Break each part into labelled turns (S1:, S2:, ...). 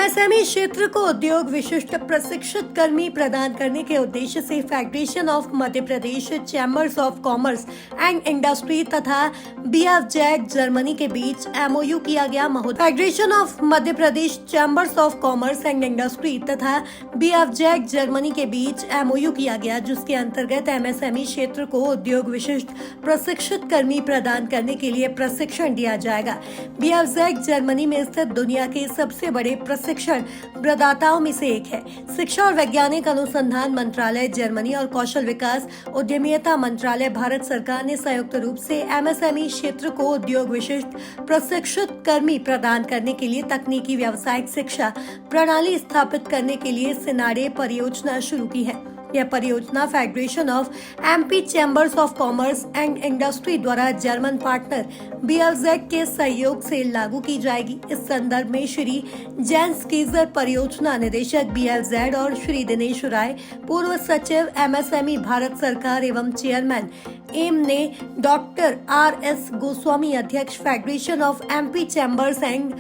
S1: MSME क्षेत्र को उद्योग विशिष्ट प्रशिक्षित कर्मी प्रदान करने के उद्देश्य से federation of Madhya Pradesh, chambers of commerce and industry तथा BFJEC जर्मनी के बीच MOU किया गया। Federation of Madhya Pradesh, chambers of commerce and industry तथा BFJEC जर्मनी के बीच MOU किया गया, जिसके अंतर्गत एमएसएमई क्षेत्र को उद्योग विशिष्ट प्रशिक्षित कर्मी प्रदान करने के लिए प्रशिक्षण दिया जाएगा। BFJEC जर्मनी में स्थित दुनिया के सबसे बड़े प्रशिक्षण प्रदाताओं में से एक है। शिक्षा और वैज्ञानिक अनुसंधान मंत्रालय जर्मनी और कौशल विकास उद्यमिता मंत्रालय भारत सरकार ने संयुक्त रूप से एमएसएमई क्षेत्र को उद्योग विशिष्ट प्रशिक्षित कर्मी प्रदान करने के लिए तकनीकी व्यावसायिक शिक्षा प्रणाली स्थापित करने के लिए सिनारे परियोजना शुरू की है। यह परियोजना federation of MP chambers of commerce and industry द्वारा जर्मन पार्टनर BFJEC के सहयोग से लागू की जाएगी। इस संदर्भ में श्री जेंस कीजर परियोजना निदेशक BFZ और श्री दिनेश राय पूर्व सचिव MSME भारत सरकार एवं चेयरमैन एम ने डॉक्टर RS गोस्वामी अध्यक्ष federation of MP chambers and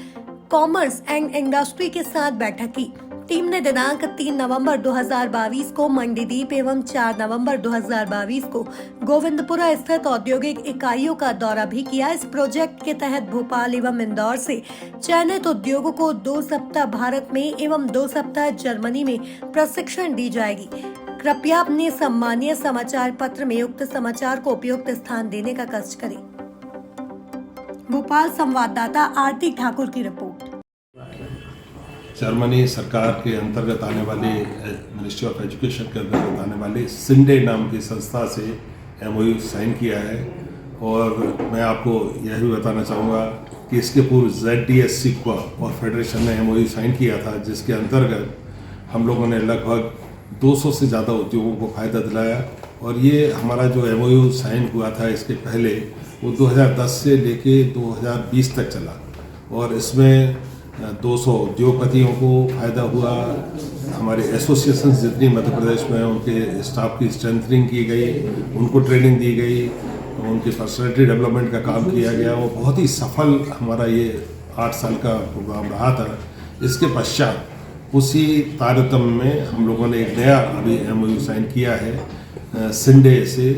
S1: commerce and industry के साथ बैठक की। टीम ने दिनांक 3 नवंबर 2022 को मंडीदीप एवं 4 नवंबर 2022 को गोविंदपुरा स्थित औद्योगिक इकाइयों का दौरा भी किया। इस प्रोजेक्ट के तहत भोपाल एवं इंदौर से चयनित उद्योगों को 2 सप्ताह भारत में एवं 2 सप्ताह जर्मनी में प्रशिक्षण दी जाएगी। कृपया अपने सम्मानीय समाचार पत्र में उक्त समाचार को उपयुक्त स्थान देने का कष्ट करें। भोपाल संवाददाता आरती ठाकुर की रिपोर्ट।
S2: जर्मनी सरकार के अंतर्गत आने वाले मिनिस्ट्री ऑफ एजुकेशन के अंतर्गत आने वाले सिंडे नाम की संस्था से MOU साइन किया है। और मैं आपको यह भी बताना चाहूँगा कि इसके पूर्व ZDSC को और फेडरेशन ने MOU साइन किया था, जिसके अंतर्गत हम लोगों ने लगभग 200 से ज़्यादा उद्योगों को फ़ायदा दिलाया। और ये हमारा जो MOU साइन हुआ था इसके पहले वो 2010 से लेके 2020 तक चला और इसमें 200 उद्योगपतियों को फ़ायदा हुआ। हमारे एसोसिएशंस जितनी मध्य प्रदेश में उनके स्टाफ की स्ट्रेंथनिंग की गई, उनको ट्रेनिंग दी गई, उनकी पर्सनैलिटी डेवलपमेंट का काम किया गया। वो बहुत ही सफल हमारा ये 8 साल का प्रोग्राम रहा था। इसके पश्चात उसी तारतम्य में हम लोगों ने एक नया अभी MOU साइन किया है सिंडे से।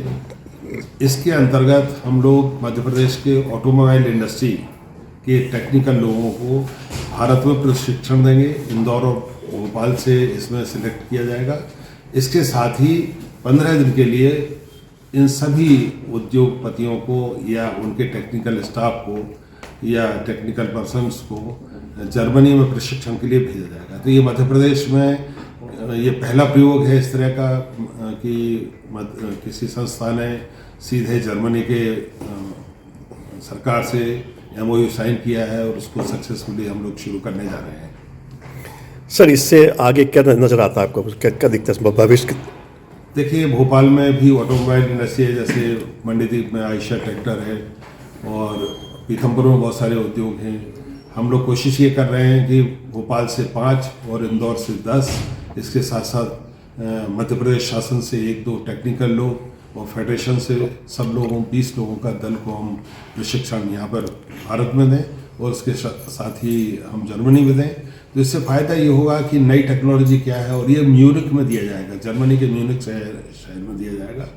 S2: इसके अंतर्गत हम लोग मध्य प्रदेश के ऑटोमोबाइल इंडस्ट्री के टेक्निकल लोगों को भारत में प्रशिक्षण देंगे। इंदौर और भोपाल से इसमें सिलेक्ट किया जाएगा। इसके साथ ही 15 दिन के लिए इन सभी उद्योगपतियों को या उनके टेक्निकल स्टाफ को या टेक्निकल पर्सन्स को जर्मनी में प्रशिक्षण के लिए भेजा जाएगा। तो ये मध्य प्रदेश में ये पहला प्रयोग है इस तरह का कि किसी संस्था ने सीधे जर्मनी के सरकार से MOU साइन किया है और उसको सक्सेसफुली हम लोग शुरू करने जा रहे हैं।
S3: सर, इससे आगे क्या नजर आता है आपको, क्या दिखता है भविष्य?
S2: देखिए, भोपाल में भी ऑटोमोबाइल इंडस्ट्री है, जैसे मंडीदीप में आयशा ट्रैक्टर है और पीथमपुर में बहुत सारे उद्योग हैं। हम लोग कोशिश ये कर रहे हैं कि भोपाल से 5 और इंदौर से 10, इसके साथ साथ मध्य प्रदेश शासन से 1-2 टेक्निकल लोग और फेडरेशन से सब लोगों 20 लोगों का दल को हम प्रशिक्षण यहाँ पर भारत में दें और उसके साथ ही हम जर्मनी में दें। तो इससे फ़ायदा ये होगा कि नई टेक्नोलॉजी क्या है, और ये म्यूनिक में दिया जाएगा, जर्मनी के म्यूनिक शहर में दिया जाएगा।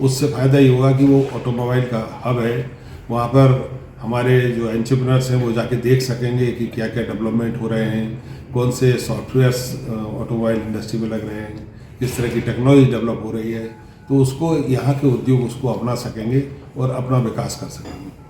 S2: उससे फ़ायदा ये होगा कि वो ऑटोमोबाइल का हब है, वहाँ पर हमारे जो एंटरप्रेन्योर्स हैं वो जाके देख सकेंगे कि क्या क्या डेवलपमेंट हो रहे हैं, कौन से सॉफ्टवेयर्स ऑटोमोबाइल इंडस्ट्री में लग रहे हैं, किस तरह की टेक्नोलॉजी डेवलप हो रही है। तो उसको यहाँ के उद्योग उसको अपना सकेंगे और अपना विकास कर सकेंगे।